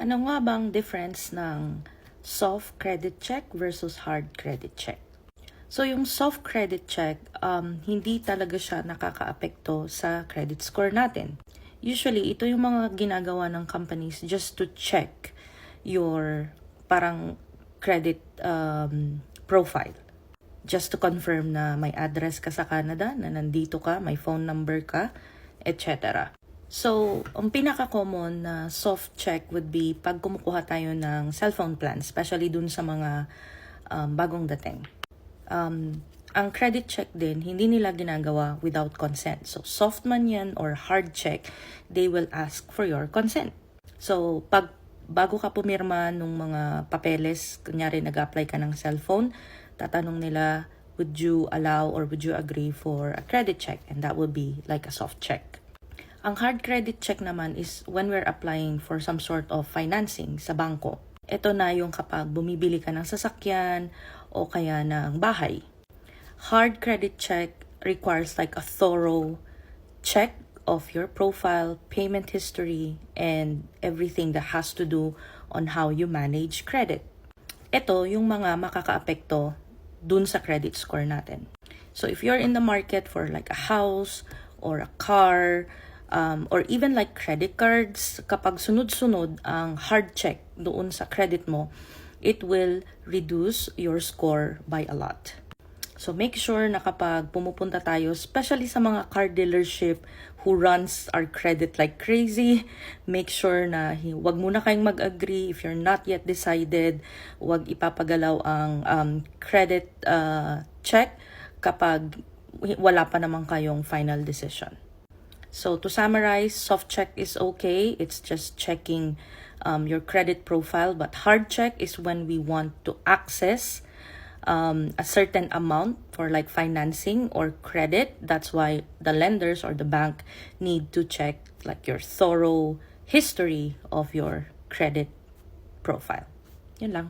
Ano nga bang difference ng soft credit check versus hard credit check? So yung soft credit check, hindi talaga siya nakakaapekto sa credit score natin. Usually, ito yung mga ginagawa ng companies just to check your parang credit profile. Just to confirm na may address ka sa Canada, na nandito ka, may phone number ka, etc. So, ang pinaka-common na soft check would be pag kumukuha tayo ng cellphone plan, especially dun sa mga bagong dating. Ang credit check din, hindi nila ginagawa without consent. So, soft man yan or hard check, they will ask for your consent. So, bago ka pumirma nung mga papeles, kunyari nag-apply ka ng cellphone, tatanong nila, would you allow or would you agree for a credit check? And that would be like a soft check. Ang hard credit check naman is when we're applying for some sort of financing sa bangko. Ito na yung kapag bumibili ka ng sasakyan o kaya ng bahay. Hard credit check requires like a thorough check of your profile, payment history, and everything that has to do on how you manage credit. Ito yung mga makakaapekto dun sa credit score natin. So if you're in the market for like a house or a car, or even like credit cards, kapag sunod-sunod ang hard check doon sa credit mo, it will reduce your score by a lot. So make sure na kapag pumupunta tayo, especially sa mga car dealership who runs our credit like crazy, make sure na wag muna kayong mag-agree if you're not yet decided, wag ipapagalaw ang credit check kapag wala pa naman kayong final decision. So to summarize, soft check is okay. It's just checking your credit profile. But hard check is when we want to access a certain amount for like financing or credit. That's why the lenders or the bank need to check like your thorough history of your credit profile. Yun lang.